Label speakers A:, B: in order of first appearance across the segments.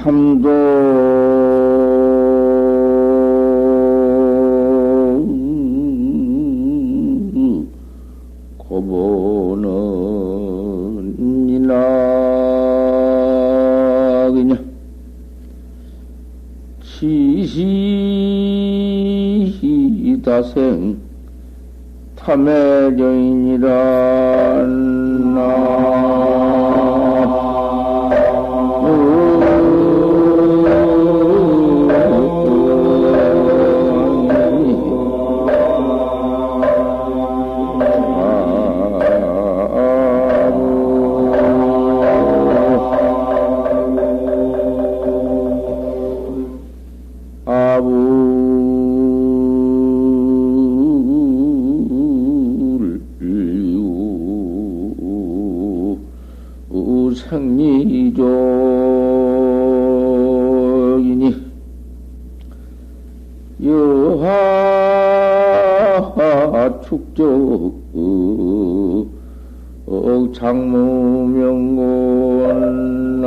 A: 삼도 고보는 이나그냐 지시다생 탐해저인이라 생리족이니 여하 축적 장무명곤나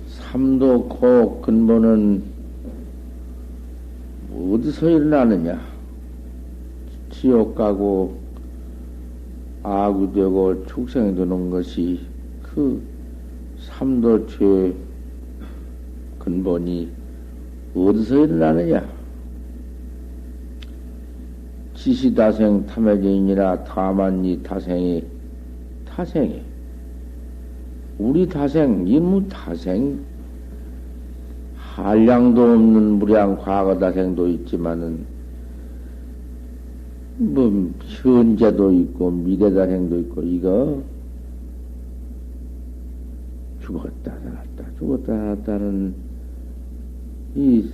A: 삼도 코 근본은 어디서 일어나느냐? 지옥 가고 악이 되고 축생이 되는 것이 그 삼도 죄 근본이 어디서 일어나느냐? 지시다생 탐해진이라 다만이 타생이 우리 타생 이무 타생 한량도 없는 무량 과거다생도 있지만은 뭐 현재도 있고 미래다생도 있고 이거 죽었다 살았다는 이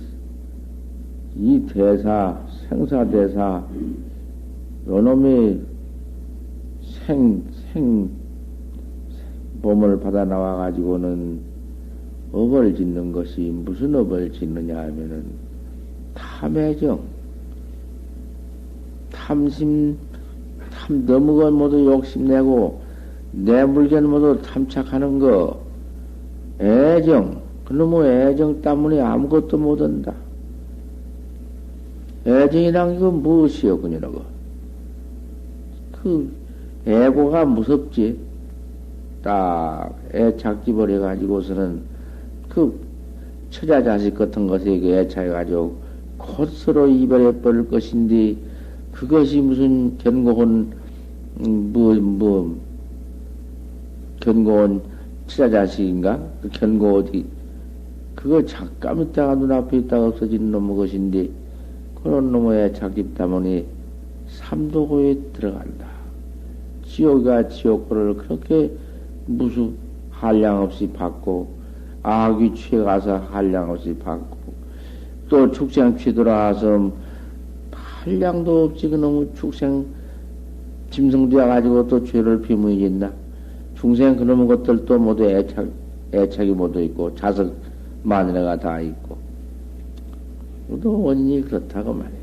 A: 대사 생사대사 요놈의 몸을 받아 나와 가지고는 업을 짓는 것이 무슨 업을 짓느냐 하면은 탐해정, 탐심, 너무 건 모두 욕심내고 내 물건 모두 탐착하는 거, 애정, 그놈의 애정 때문에 아무것도 못한다. 애정이란 이거 무엇이요, 그녀라고? 그 애고가 무섭지. 딱 애착집을 해가지고서는 그 처자 자식 같은 것에게 애착해가지고 곧 서로 이별해 버릴 것인데 그것이 무슨 견고한 견고한 처자 자식인가? 그 견고 어디 그거 잠깐 있다가 눈앞에 있다가 없어지는 놈의 것인데 그런 놈의 애착집 때문에 삼도고에 들어간다. 지옥이가 지옥고를 그렇게 무수 한량없이 받고 악이 취해가서 한량없이 받고 또 축생 취들어와서 한량도 없지 그놈의 축생 짐승되어 가지고 또 죄를 비무이겠나. 중생 그놈의 것들도 모두 애착이 모두 있고 자석 마누라가 다 있고 모두 원인이 그렇다고 말이야.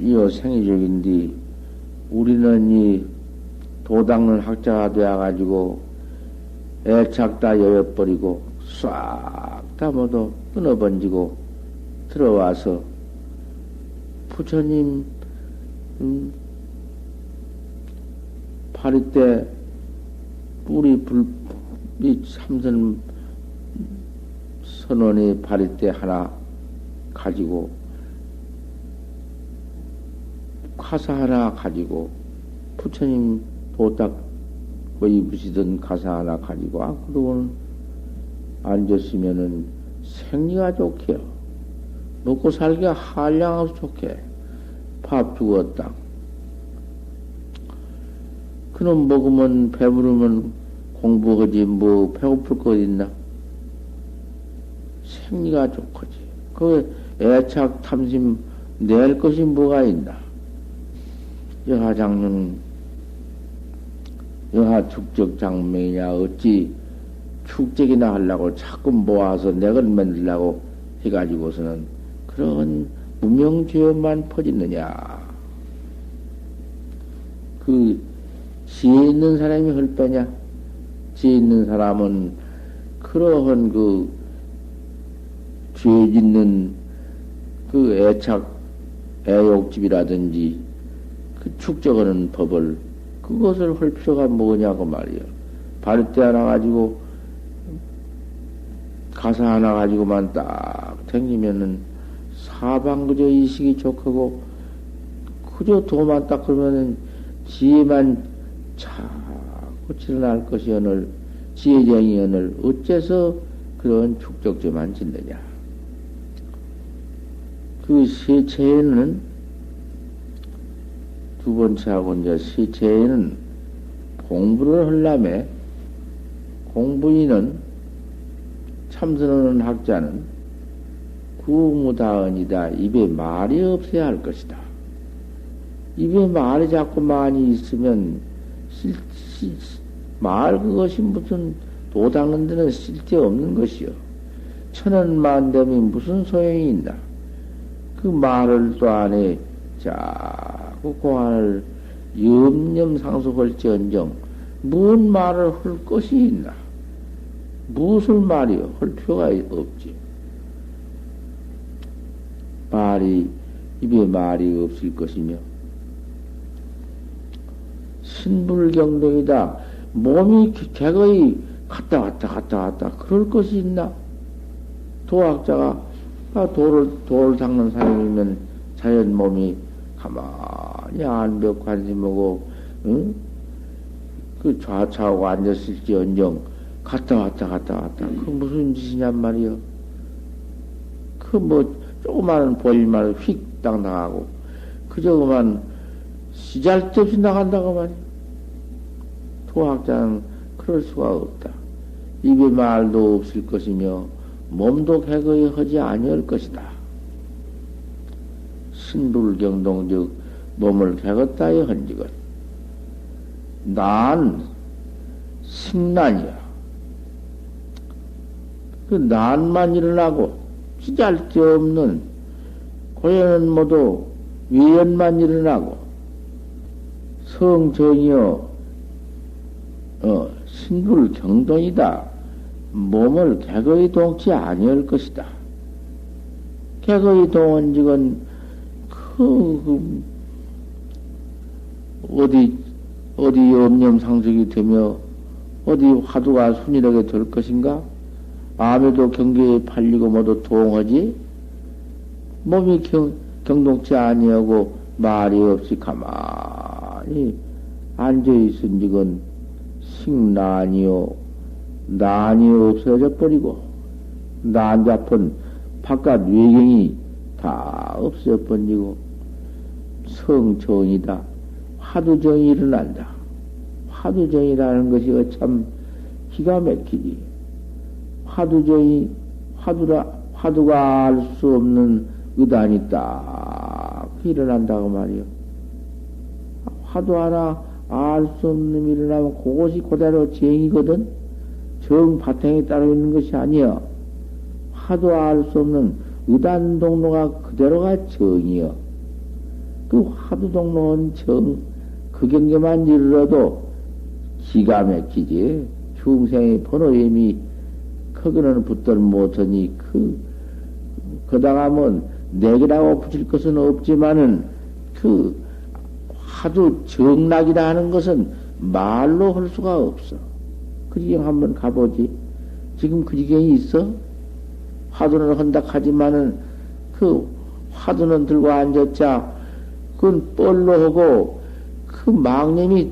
A: 이어 생이적인데 우리는 이 도닦는 학자가 되어가지고 애착 다 여여버리고 싹 다 모두 끊어번지고 들어와서 부처님 파리 때 뿌리 이 삼선 선원이 파리 때 하나 가지고 가사 하나 가지고 부처님 도딱 뭐 입으시던 가사 하나 가지고 그러고는 앉았으면은 생리가 좋게요. 먹고 살기가 한량없이 좋게. 밥 죽었다. 그놈 먹으면 배부르면 공부하지 뭐 배고플 거 있나? 생리가 좋거지. 그 애착 탐심 낼 것이 뭐가 있나? 여하장군, 여하축적장명이냐, 어찌 축적이나 하려고 자꾸 모아서 내걸 만들려고 해가지고서는 그런 무명죄업만 퍼지느냐. 그, 지혜 있는 사람이 할 빼냐? 지혜 있는 사람은 그러한 그, 죄 짓는 그 애욕집이라든지 그 축적하는 법을 그것을 할 필요가 뭐냐고 말이야. 바리떼 하나 가지고 가사 하나 가지고만 딱 댕기면은 사방 그저 이식이 좋고 그저 도만 딱 그러면은 지혜만 자꾸 드러날 것이오늘 지혜쟁이오늘 어째서 그런 축적죄만 짓느냐. 그 세체에는 두 번째하고 이제 세체에는 공부를 하려면 공부인은 참선하는 학자는 구무다언이다. 입에 말이 없어야 할 것이다. 입에 말이 자꾸 많이 있으면 말 그것이 무슨 도닦는 데는 쓸데없는 것이요. 천원만담이 무슨 소용이 있나. 그 말을 또 안에 자꾸 공안을 염념상속할지언정 무슨 말을 할 것이 있나. 무슨 말이요? 할 필요가 없지. 입에 말이 없을 것이며 신불경동이다. 몸이 개거의 갔다 왔다 그럴 것이 있나? 도학자가 돌을 닦는 사람이면 자연 몸이 가만히 안벽 관심하고 응? 그 좌차하고 앉았을지언정 갔다 왔다 그 무슨 짓이냔 말이요. 그 뭐 조그마한 볼일만 휙 딱 나가고 그저 그만 시잘데없이 나간다고 말이야. 도학자는 그럴 수가 없다. 입에 말도 없을 것이며 몸도 개거히 하지 아니할 것이다. 신불경동즉 몸을 개걷다이 한직은 난 식난이야. 그 난만 일어나고 쓰잘데없는 고연은 모두 위연만 일어나고 성정이여 신불경동이다. 몸을 개거히 동치 아니할 것이다. 개거히 동원직은 어디 염념상속이 되며 어디 화두가 순이하게 될 것인가? 암에도 경계에 팔리고 모두 동하지? 몸이 경동치 아니하고 말이 없이 가만히 앉아있은직은 식난이요. 난이 없어져 버리고, 난 잡은 바깥 외경이 다 없어 버리고, 성정이다. 화두정이 일어난다. 화두정이라는 것이 참 기가 막히지. 화두가 알 수 없는 의단이 딱 일어난다고 말이요. 화두 하나 알 수 없는 놈이 일어나면 그것이 그대로 정이거든. 정 바탕에 따로 있는 것이 아니여. 화두 알 수 없는 의단 동로가 그대로가 정이여. 그 화두 동로는 정, 그 경계만 이르러도 기가 막히지. 중생의 번호임이 거기는 붙들 못하니 그다가면 내기라고 붙일 것은 없지만은 그 화두 정락이라 하는 것은 말로 할 수가 없어. 그 지경 한번 가보지. 지금 그 지경이 있어? 화두는 한다 하지만은 그 화두는 들고 앉았자 그건 뻘로 하고 그 망념이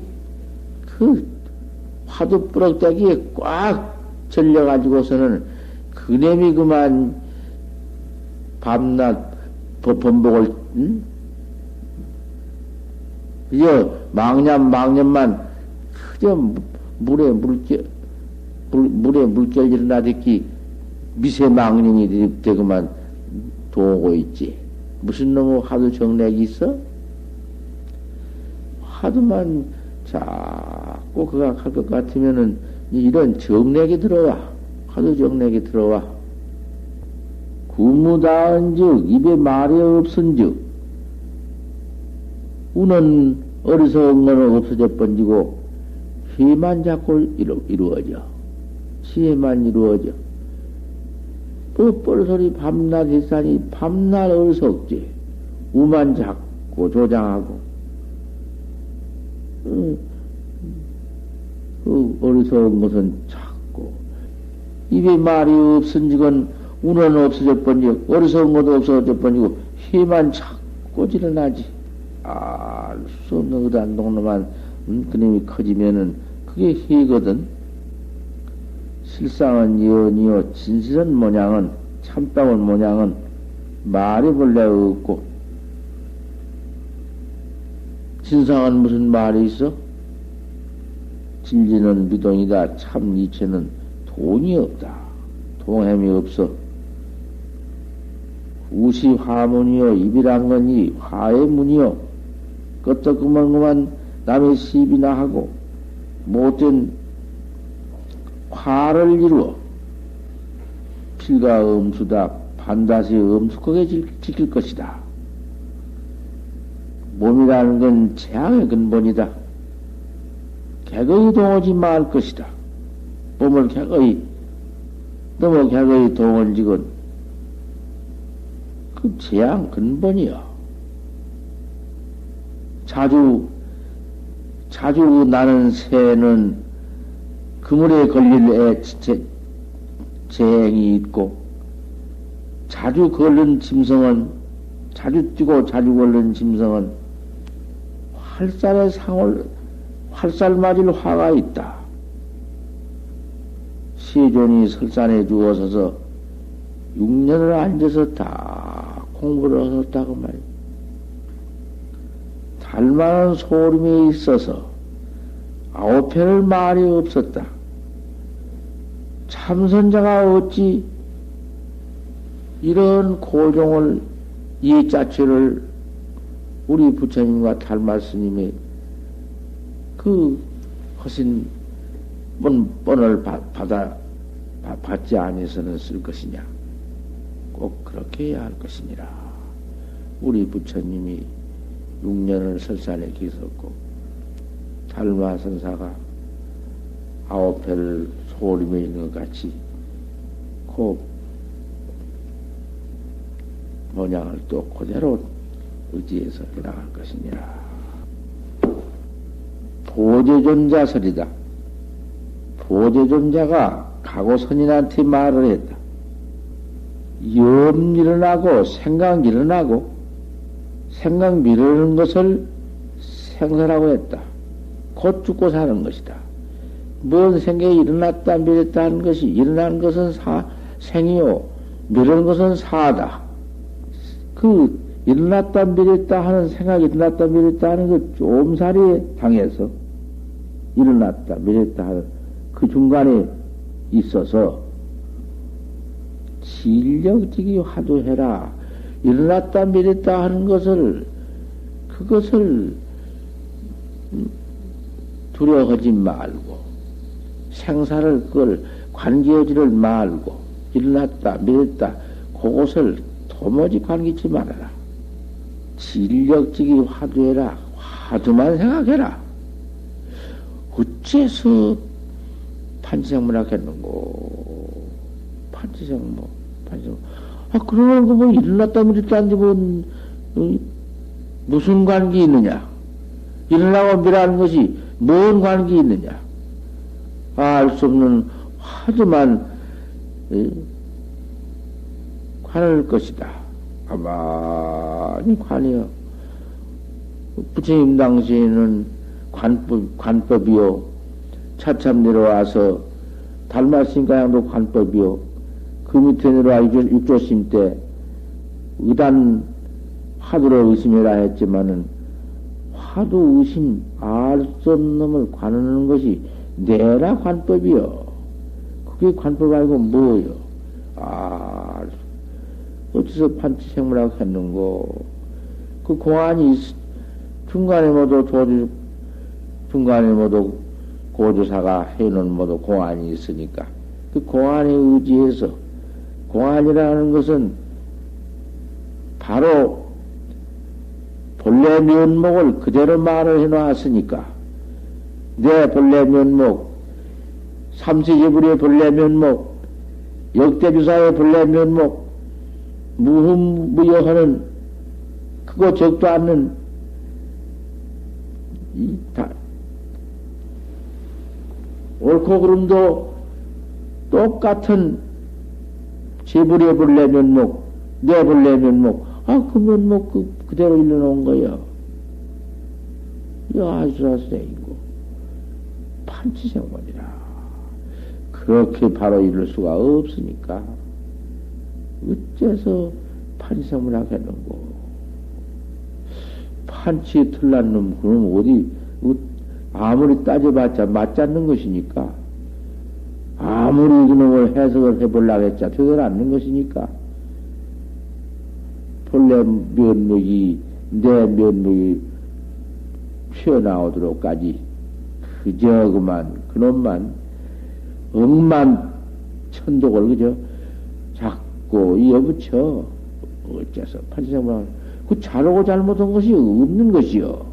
A: 그 화두 뿌럭대기에 꽉 절려가지고서는 그놈이 그만 밤낮 범복을 응? 그저 망념만 그저 물에 물결 일어나듣기 미세 망념이 되고만 도고 있지. 무슨 놈의 화두 정맥이 있어? 하도만 자꾸 그가 할 것 같으면은 이런 정맥이 들어와. 하도 정맥이 들어와. 구무다은즉 입에 말이 없은즉 우는 어리석은 거는 없어져 번지고 희만 자꾸 이루어져. 지혜만 이루어져. 뻘소리 밤낮 했사니 밤낮 어리석지. 우만 자꾸 조장하고 그 어리석은 것은 자꾸 입에 말이 없은지건 우는 없어져 번지고 어리석은 것도 없어져 번지고 희만 자꾸 일어나지. 알 수 없는 의단 동로만 그놈이 커지면은 그게 희거든. 실상은 예언이요 진실은 모양은 참다운 모양은 말이 본래 없고 진상은 무슨 말이 있어? 진리는 미동이다. 참 이체는 돈이 없다. 동햄이 없어. 우시 화문이요 입이란 건이 화의 문이요 끄떡그만 남의 시비나 하고 못된 화를 이루어 필과 음수다 반드시 엄숙하게 지킬 것이다. 몸이라는 건 재앙의 근본이다. 객의 동하지 말 것이다. 몸을 너무 객의 동원직은 그 재앙 근본이야. 자주 나는 새는 그물에 걸릴 재행이 있고, 자주 걸른 짐승은, 자주 뛰고 자주 걸른 짐승은 활살 맞을 화가 있다. 세존이 설산에 주어서서 6년을 앉아서 다 공부를 하셨다고 말이야. 달만한 소림에 있어서 9편을 말이 없었다. 참선자가 어찌 이런 고종을, 이 자체를 우리 부처님과 달마 스님의 그 허신 뻔을 받지 아니해서는 쓸 것이냐? 꼭 그렇게 해야 할 것이니라. 우리 부처님이 6년을 설산에 계셨고 달마 선사가 9회를 소림에 있는 것 같이 그 모양을 또 그대로 의지해서 해나갈 것이니라. 보제존자설이다. 보제존자가 가고선인한테 말을 했다. 염 일어나고 생각 일어나고 생각 미루는 것을 생사라고 했다. 곧 죽고 사는 것이다. 뭔 생각이 일어났다 미랬다 하는 것이, 일어나는 것은 생이요 미루는 것은 사다. 그 일어났다 미랬다 하는 생각이 일어났다 미랬다 하는 그 쫌살이에 당해서 일어났다 미랬다 하는 그 중간에 있어서 진력지기 화두해라. 일어났다 미랬다 하는 것을, 그것을 두려워하지 말고 생사를 그걸 관계하지를 말고 일어났다 미랬다 그것을 도무지 관계치 말아라. 진력지기 화두해라. 화두만 생각해라. 어째서 판치생문학 했는고? 판치생문. 그러면 그 뭐 일어났다 미랬다 하는데 무슨 관계 있느냐? 일어나고 미라는 것이 뭔 관계 있느냐? 알 수 없는 화두만 관할 것이다. 가만히 관이요. 부처님 당시에는 관법이요. 차참 내려와서 달마신가양도 관법이요. 그 밑에 내려와 육조심 때 의단 화두를 의심해라 했지만은 화두 의심 알 수 없는 놈을 관하는 것이 내라 관법이요. 그게 관법 아니고 뭐요? 어디서 판치생물하고 했는고? 그 공안이 중간에 모두 도주 중간에 모두 고조사가 해놓은 모두 공안이 있으니까 그 공안에 의지해서 공안이라는 것은 바로 본래 면목을 그대로 말을 해놨으니까 내 본래 면목, 삼세제불의 본래 면목, 역대주사의 본래 면목, 무흠무여하는 그거 적도 않는 옳고 그름도 똑같은 제불의 본래 면목, 내 본래 면목, 그 면목 그대로 일러놓은 거예요. 여하수라스행이고 판치생원이라. 그렇게 바로 이룰 수가 없으니까 어째서 판치생원하게 하는고. 판치에 틀난 놈, 그럼 어디, 아무리 따져봤자 맞지 않는 것이니까. 아무리 그놈을 해석을 해보려고 했자 되질 않는 것이니까. 본래 면목이, 내 면목이 튀어나오도록까지 그저 그놈만, 억만 천독을 그저 자꾸 이어붙여. 어째서 판치생만, 그 잘하고 잘못한 것이 없는 것이요.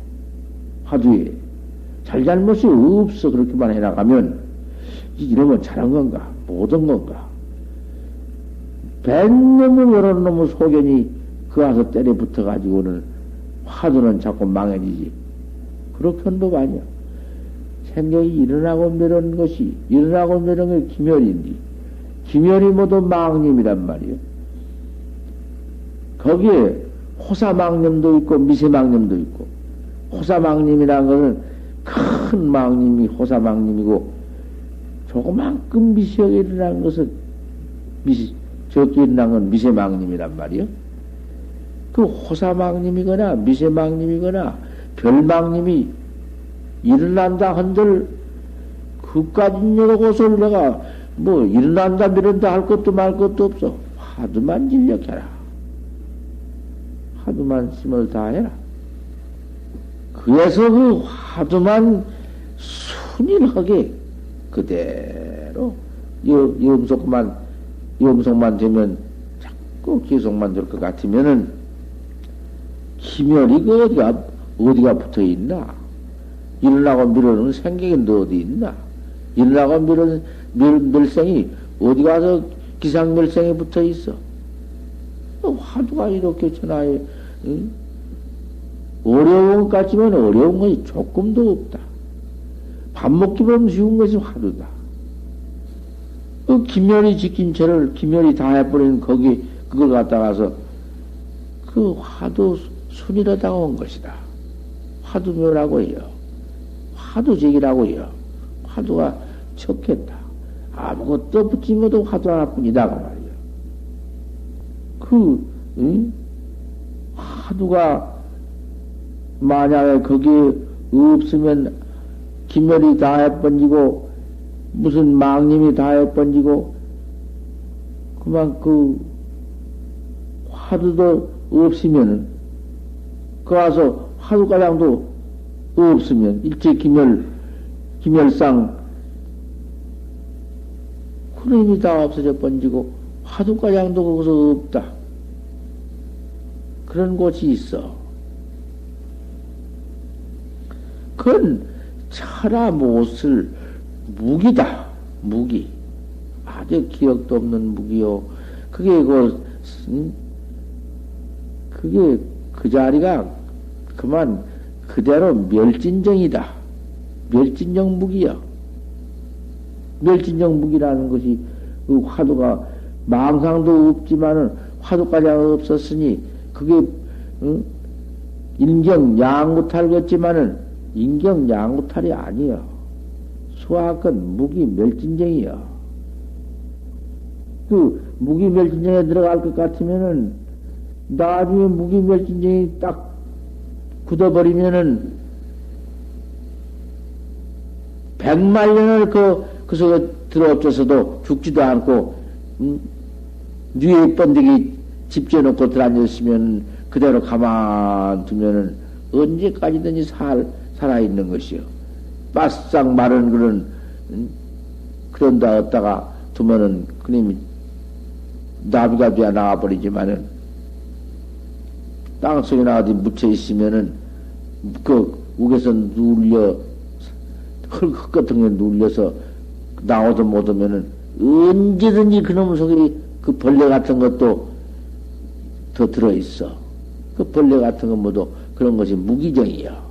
A: 화두에. 잘잘못이 없어. 그렇게만 해나가면, 이러면 잘한 건가? 못한 건가? 백놈의 여러 놈의 소견이 그 와서 때려 붙어가지고는 화두는 자꾸 망해지지. 그렇게 한 법 아니야. 생명이 일어나고 멸하는 것이, 일어나고 멸하는 게 기멸인데, 기멸이 모두 망념이란 말이요. 거기에 호사망념도 있고 미세망념도 있고, 호사망념이라는 것은 큰 망념이 호사망념이고, 조그만큼 미세하게 일어나는 것은 적게 일어난 건 미세망념이란 말이요. 그 호사망념이거나 미세망념이거나 별망념이 일어난다 한들 그까진 여러 곳을 내가 뭐 일어난다 미련다 할 것도 말 것도 없어. 화두만 진력해라. 화두만 힘을 다해라. 그래서 그 화두만 순일하게 그대로 염속만 되면 자꾸 계속만 될 것 같으면은 기멸이 그 어디가 붙어 있나? 일어나고 미루는 생각인데 어디 있나? 일어나고 미루는 멸생이 어디 가서 기상멸생에 붙어 있어? 화두가 이렇게 전하에, 응? 어려운 것 같지만 어려운 것이 조금도 없다. 밥 먹기보다 쉬운 것이 화두다. 그 기멸이 지킨 죄를 기멸이 다 해버린 거기, 그걸 갖다가서 그 화두 순이라다가 온 것이다. 화두묘라고 해요. 화두적이라고 해요. 화두가 적겠다. 아무것도 붙인 것도 화두 하나뿐이다. 그 말이에요. 응? 화두가 만약에 거기에 없으면 기멸이 다 해번지고 무슨 망님이 다 해번지고 그만 그 화두도 없으면은 그 와서 화두가량도 없으면 일체 기멸상 그림이 다 없어져 번지고 화두가량도 거기서 없다. 그런 곳이 있어. 그건 철아 못을 무기다. 무기. 아주 기억도 없는 무기요. 그게 그게 그 자리가 그만 그대로 멸진정이다. 멸진정 무기야. 멸진정 무기라는 것이 그 화두가 망상도 없지만은 화두까지 없었으니 그게 인경 양구탈 같지만은 인경 양구탈이 아니야. 수학은 무기 멸진정이야. 그 무기 멸진정에 들어갈 것 같으면은 나중에 무기 멸진정이 딱 굳어버리면은 100만 년을 그 속에 들어엎져서도 죽지도 않고 뉘에 번데기 집져놓고 들어앉았으면 그대로 가만 두면은 언제까지든지 살아있는 것이요. 바싹 마른 그런 다 얻다가 두면은 그님이 나비가 되어 나와버리지만은 땅속에나 어디 묻혀 있으면은 그 우에서 눌려 흙 같은 게 눌려서 나오도 못 오면은 언제든지 그놈 속에 그 벌레 같은 것도 더 들어있어. 그 벌레 같은 거 모두 그런 것이 무기정이야.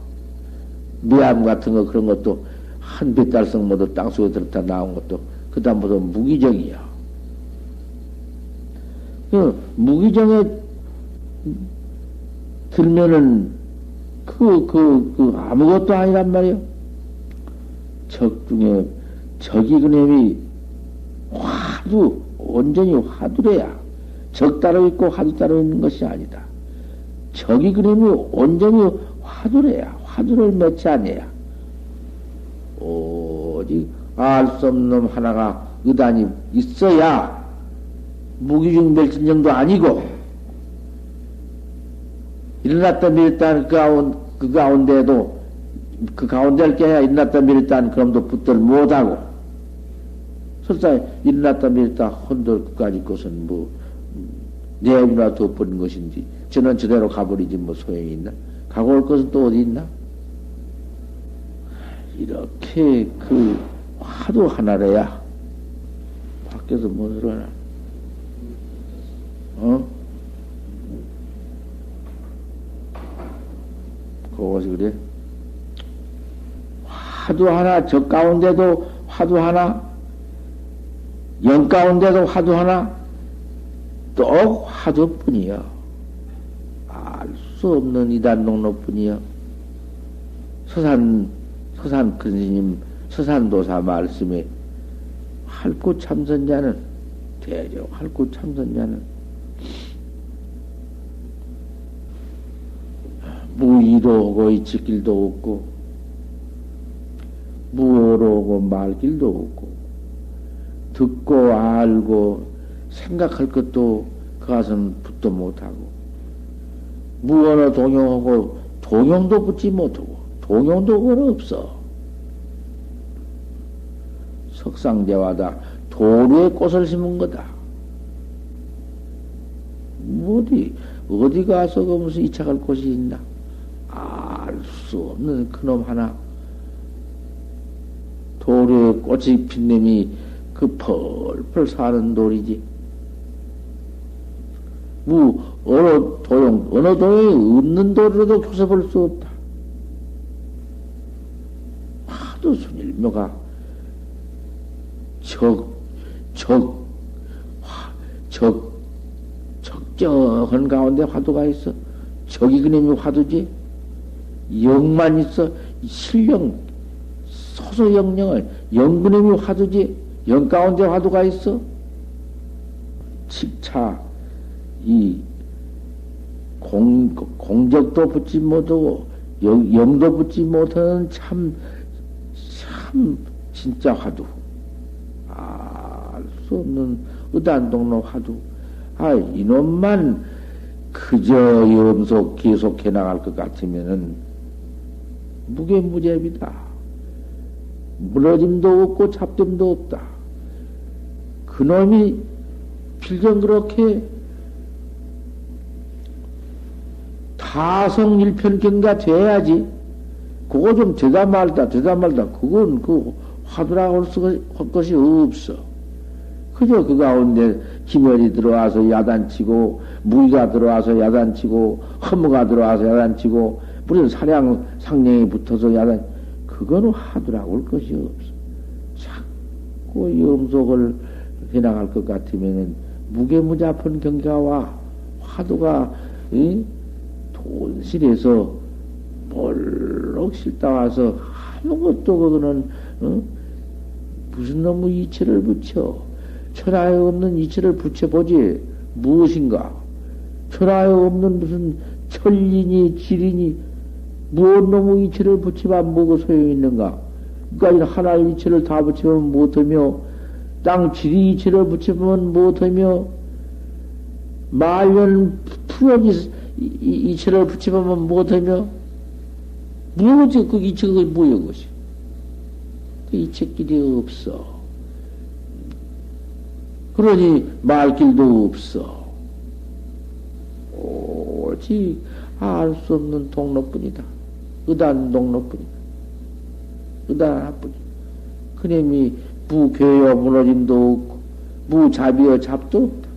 A: 미암 같은 거 그런 것도 한 뱃달성 모두 땅속에 들었다 나온 것도 그다음 모두 무기정이야. 그 무기정에 들면은 아무것도 아니란 말이야. 적 중에 적이 그놈이 화두 온전히 화두래야. 적 따로 있고 화두 따로 있는 것이 아니다. 적이 그놈이 온전히 화두래야. 화두를 맺지 아니야. 오직 알 수 없는 놈 하나가 의단이 있어야 무기중 멸진정도 아니고 일어났다 밀었다 그 가운데에도 그 가운데를 깨야 일어났다 밀었다 그럼도 붙들 못하고 설사 일어났다 밀었다 혼돌 끝까지 것은 뭐 내음이나 덮은 것인지 저는 저대로 가버리지 뭐 소용이 있나? 가고 올 것은 또 어디 있나? 이렇게 그 화두 하나래야 밖에서 뭐 들어나? 그것이 그래? 화두 하나, 저 가운데도 화두 하나, 영 가운데도 화두 하나, 또 화두뿐이야. 알 수 없는 이단동로뿐이야. 서산 큰 스님, 서산도사 말씀에 할구 참선자는, 대저 할구 참선자는 무의로 오고 이치길도 없고, 무오로 오고 말길도 없고, 듣고 알고 생각할 것도 그 가슴 붙도 못하고, 무언어 동용하고 동용도 붙지 못하고, 동용도 그건 없어. 석상대와다 도루에 꽃을 심은 거다. 어디 가서 그 무슨 이착할 곳이 있나? 알 수 없는 그놈 하나. 도루에 꽃이 핀 놈이 그 펄펄 사는 돌이지. 어느 도용이 없는 돌이라도 교섭할 수 없다. 하도 순일묘가 적정한 가운데 화두가 있어. 적이 그놈이 화두지. 영만 있어. 실령, 소소영령을 영그놈이 화두지. 영 가운데 화두가 있어. 칙차, 공적도 붙지 못하고, 영도 붙지 못하는 참, 진짜 화두. 알 수 없는 의단동로 화두. 이놈만 그저 염속 계속해 나갈 것 같으면은 무게무제비다. 무너짐도 없고 잡됨도 없다. 그놈이 필경 그렇게 타성일편경가 돼야지. 그거 좀 되다 말다. 그건 그 화두라고 할 것이 없어. 그저 그 가운데 기멸이 들어와서 야단치고, 무의가 들어와서 야단치고, 허무가 들어와서 야단치고, 무슨 상량이 붙어서 그거는 화두라고 할 것이 없어. 자꾸 염속을 해나갈 것 같으면은 무게무잡한 경가와 화두가, 돈실에서 볼록 실다 와서 아무것도 그거는, 무슨 놈의 이치를 붙여. 천하에 없는 이치를 붙여보지. 무엇인가? 천하에 없는 무슨 천리니, 지리니, 무엇 놈의 이치를 붙이면 뭐가 소용이 있는가? 그러니까 하나의 이치를 다 붙이면 못하며, 땅 지리 이치를 붙이면 못하며, 말년 푸연이 이치를 붙이면 못하며, 뭐지? 그 이치가 뭐여, 그것이? 이책길이 없어. 그러니 말길도 없어. 오직 알 수 없는 동로뿐이다. 의단 동로뿐이다. 의단 하나뿐이. 그놈이 무괴여 무너짐도 없고 무잡이여 잡도 없다.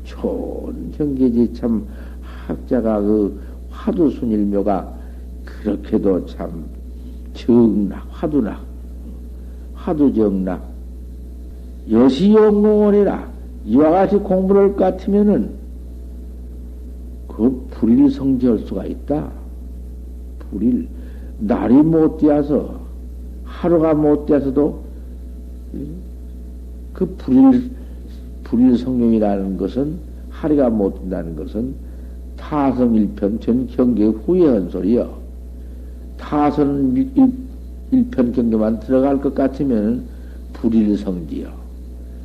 A: 좋은 경계지. 참 학자가 그 화두순일묘가 그렇게도 참 정락 화두락 화두정락 여시용공원이라 이와 같이 공부를 할 것 같으면은 그 불일성지할 수가 있다. 불일 날이 못 되어서 하루가 못 되어서도 그 불일성령이라는 것은 하루가 못 된다는 것은 타성일편 전 경계 후에 한 소리요. 타선 일편 경계만 들어갈 것 같으면 불일성지요.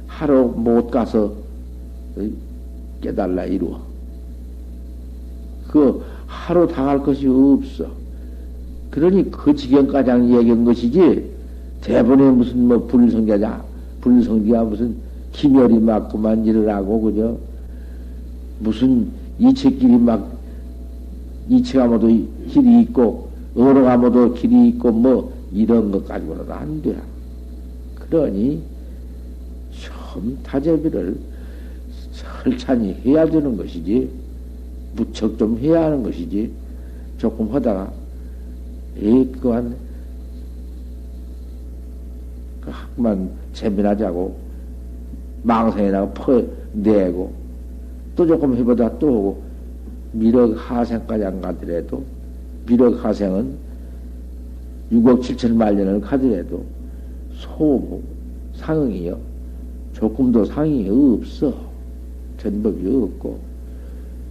A: 하루 못 가서 깨달라 이루어. 그 하루 당할 것이 없어. 그러니 그 지경까지 얘기한 것이지 대본에 무슨 뭐 불일성자냐 불일성지가 무슨 기멸이 맞고만 일을 하고 그저 무슨 이체끼리 막 이체가모도 길이 있고 어로가모도 길이 있고 뭐 이런 것 가지고는 안 돼. 그러니 좀 타제비를 설찬히 해야 되는 것이지 무척 좀 해야 하는 것이지 조금 하다가 그한 그 학만 재미나자고 망상에다가 퍼내고 또 조금 해보다 또 오고 미륵 하생까지 안 가더라도 미륵 하생은 6억 7천만 년을 가더라도 소부 상응이요. 조금도 상이 없어. 전법이 없고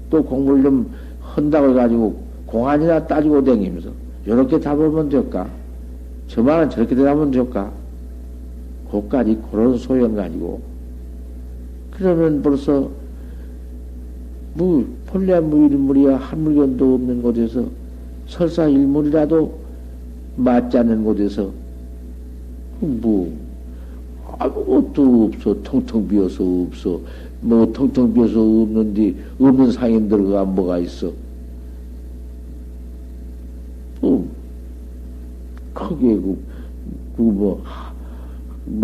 A: 또 공부를 좀 한다고 해가지고 공안이나 따지고 다니면서 요렇게 답하면 될까? 저만은 저렇게 대답하면 될까? 그까지 그런 소용 가지고 그러면 벌써 본래 무일물이야 한 물건도 없는 곳에서 설사 일물이라도 맞지 않는 곳에서 아무것도 없어. 텅텅 비어서 없어. 뭐 텅텅 비어서 없는데 없는 상인들과 뭐가 있어? 크게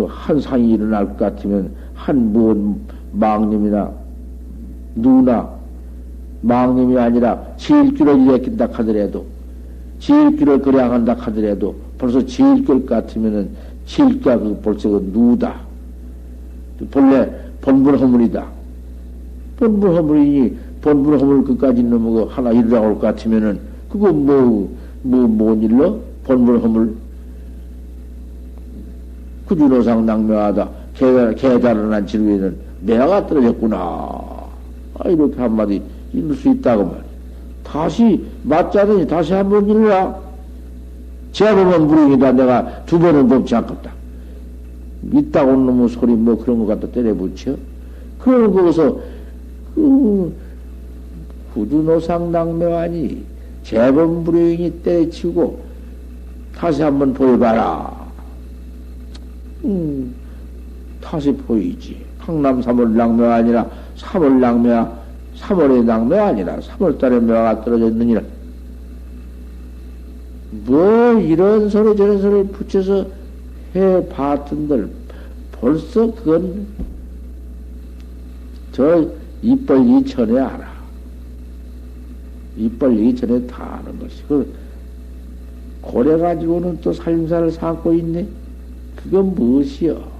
A: 한 상이 일어날 것 같으면 한 망님이나 누나 망님이 아니라 지일귀를 일으킨다 하더라도 지일귀를 그래한다 하더라도 벌써 지일귀 같으면은 지일귀가 벌써 그 누다. 본래 본불허물이다. 본불허물이니 본불허물 그까지 넘어가 하나 일어나 올 것 같으면은 그거 뭔 일로? 본불허물 구준호상 낭매하다 개다른한 지루에는 매화가 떨어졌구나. 이렇게 한마디 이룰 수 있다고 말이야. 다시 맞자더니 다시 한번 일러라. 제보면 무릉이다. 내가 두 번은 법지 않겠다. 있다고 놈의 소리 뭐 그런 것 갖다 때려붙여. 그런 거기서 구준호상 낭매하니 제법 무릉이 때려치고 다시 한번 보여봐라. 다시 보이지. 강남 3월 낭매가 아니라 3월 낭매야. 3월의 낭매가 아니라 3월달에 매화가 떨어졌느니라. 뭐 이런 소리 저런 소리를 붙여서 해 봤던들 벌써 그건 저 입벌 이천에 알아. 입벌 이천에 다 아는 것이. 고래 가지고는 또 살림살을 삼고 있네. 그건 무엇이여?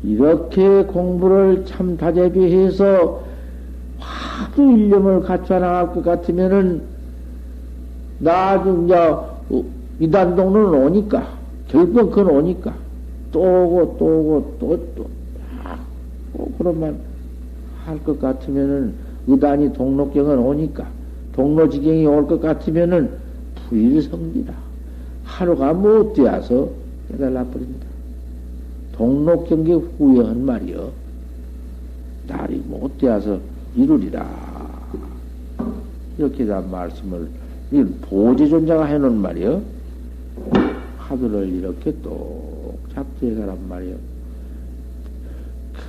A: 이렇게 공부를 참 다재비해서 화두 일념을 갖춰 나갈 것 같으면은 나중 이단동로는 오니까 결국은 그건 오니까 또 오고 또 오고 또 그런만 할 것 같으면은 의단이 동록경은 오니까 동로지경이 올 것 같으면은 불일성지다. 하루가 못 되어서 깨달아 버린다. 동록경계 후에 한 말이여. 날이 못 되어서 이루리라. 이렇게 다 말씀을, 이 보지존자가 해놓은 말이요. 화두를 이렇게 똑 잡고 해가란 말이요.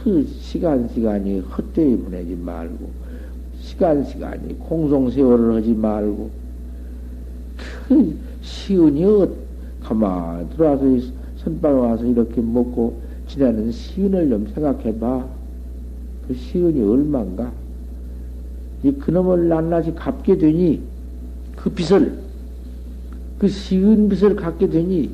A: 그 시간이 헛되이 보내지 말고, 시간이 공송세월을 하지 말고, 그 시은이 가만 들어와서 선방에 와서 이렇게 먹고 지내는 시은을 좀 생각해봐. 그 시은이 얼만가? 이 그놈을 낱낱이 갚게 되니, 그 빚을, 그 시은 빚을 갚게 되니,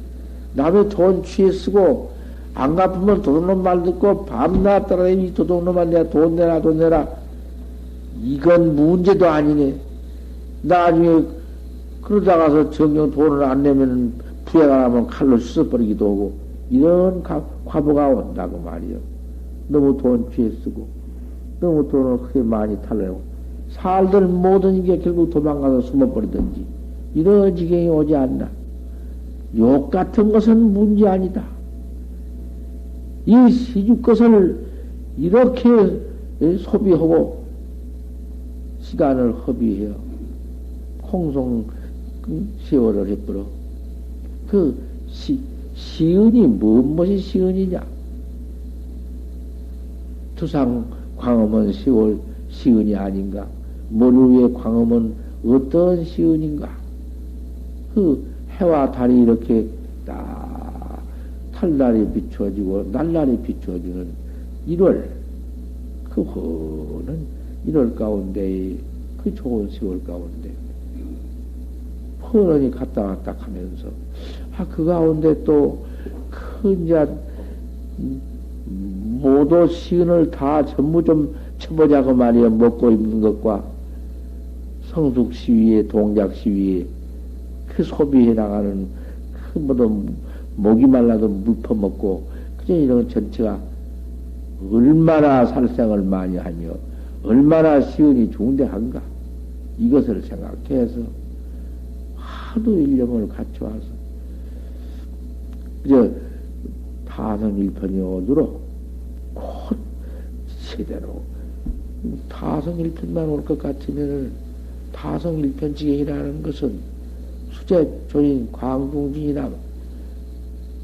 A: 남의 돈 취해 쓰고, 안 갚으면 도둑놈 말 듣고, 밤낮 따라다니 도둑놈아 내가 돈 내라, 돈 내라. 이건 문제도 아니네. 나중에 그러다가서 정녕 돈을 안 내면 부해가 나면 칼로 씻어버리기도 하고, 이런 과보가 온다고 말이요. 너무 돈 취해 쓰고, 너무 돈을 크게 많이 탈려고, 살들 모든 게 결국 도망가서 숨어버리든지, 이런 지경이 오지 않나. 욕 같은 것은 문제 아니다. 이 시주 것을 이렇게 소비하고, 시간을 허비해요. 홍송 세월을 해버려. 그 시은이 무엇이 시은이냐? 두상 광음은 시은이 아닌가? 머리 위에 광음은 어떤 시은인가? 그 해와 달이 이렇게 딱 탈날이 비추어지고 날날이 비추어지는 1월, 그 허는 1월 가운데, 그 좋은 10월 가운데 허런이 갔다 왔다 하면서, 그 가운데 또 큰 이제 모두 시은을 다 전부 좀 쳐보자고 말이야. 먹고 입는 것과 성숙 시위에, 동작 시위에 그 소비해 나가는 그 모두 목이 말라도 물 퍼먹고, 그저 이런 전체가 얼마나 살생을 많이 하며 얼마나 시은이 중대한가, 이것을 생각해서 하도 일념을 갖춰와서 그저 타성일편이 오도록 곧 제대로 타성일편만 올 것 같으면, 타성일편지경이라는 것은 수제 조인 광중진이나,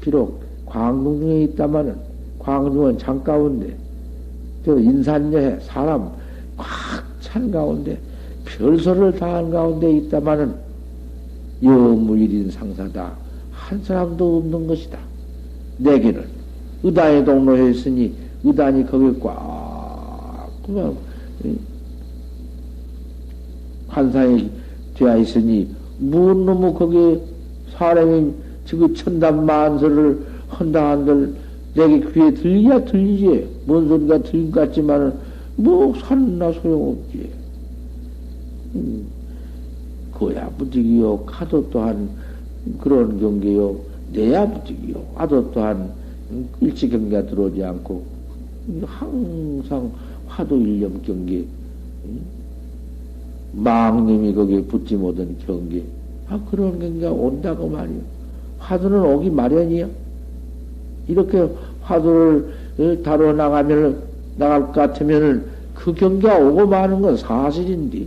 A: 비록 광중중에 있다마는 광중은 장 가운데, 저 인산여해 사람 꽉 찬 가운데, 별소를 다한 가운데 있다마는 여무일인 상사다. 한 사람도 없는 것이다. 내게는 의단에 동로해 있으니 의단이 거기 꽉 그만 환상이 되어 있으니, 무슨 놈의 거기에 사람이 지금 천담만설을 한다 한들 내게 귀에 들리야 들리지. 뭔 소리가 들린 것 같지만은 뭐 산나 소용없지. 그야 부득이요. 가도 또한 그런 경계요. 내야 부득이요. 와도 또한 일치 경계가 들어오지 않고 항상 화두 일념 경계, 망님이 거기에 붙지 못한 경계, 그런 경계가 온다고 말이요. 화두는 오기 마련이야. 이렇게 화두를 다뤄 나가면, 나갈 것 같으면은 그 경계가 오고 마는 건 사실인데,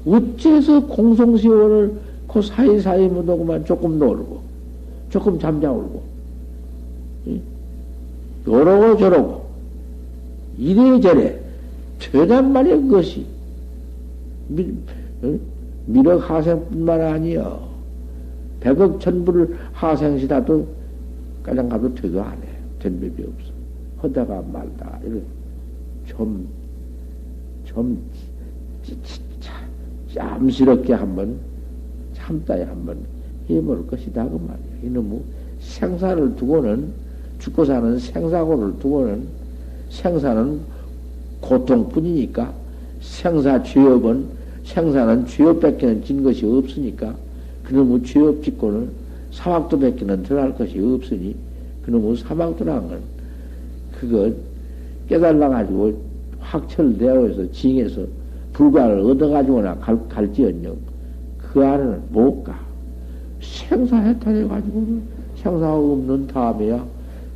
A: 어째서 공송시원을 그 사이사이 묻어고만 조금 놀고, 조금 잠자울고, 요러고 저러고, 이래저래 되단 말이야, 그것이. 미륵 하생뿐만 아니여. 100억 천불을 하생시다도 가장 가도 되도 안 해. 된 법이 없어. 하다가 말다. 이런 짬스럽게 한번 참다에 한번 해볼 것이다. 그 말이야. 이놈의 생사를 두고는, 죽고 사는 생사고를 두고는, 생사는 고통뿐이니까, 생사 죄업은, 생사는 죄업밖에는 진 것이 없으니까, 그놈의 죄업 짓고는 사막도 밖에는 들어갈 것이 없으니, 그놈의 사막도라는 건, 그거 깨달아가지고 확철되어 서 징해서 불과를 얻어가지고나 갈지언정 그 안에는 못 가. 생사해탈해가지고는 생사가 없는 다음에야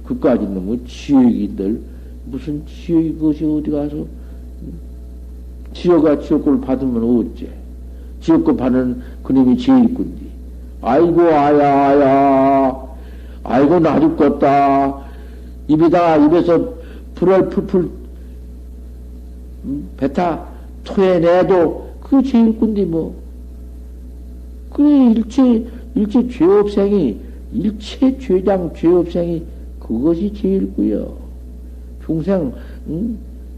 A: 그까지 놈의 지옥이들, 무슨 지옥이 그것이 어디 가서 지옥과 지옥을 받으면 어째? 지옥급하는 그님이 제일 꾼디. 아이고, 아야. 아이고, 나 죽겠다. 입에서 불을 풀풀, 뱉어 토해내도 그게 제일 꾼디, 뭐. 그래, 일체 죄업생이, 일체 죄장 죄업생이 그것이 제일 꾸여. 중생,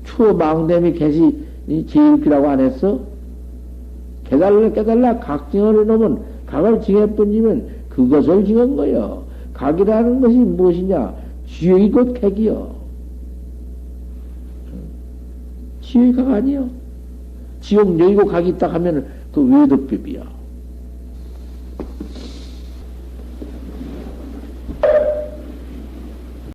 A: 추어 망됨이 개시 제일 꾸라고 안 했어? 깨달라, 각징을 해놓으면, 각을 징해뿐이면 그것을 징한 거요. 각이라는 것이 무엇이냐? 지옥이 곧 객이요. 지옥이 각 아니요. 지옥 여의고 각이 있다 하면 그 외도법이야.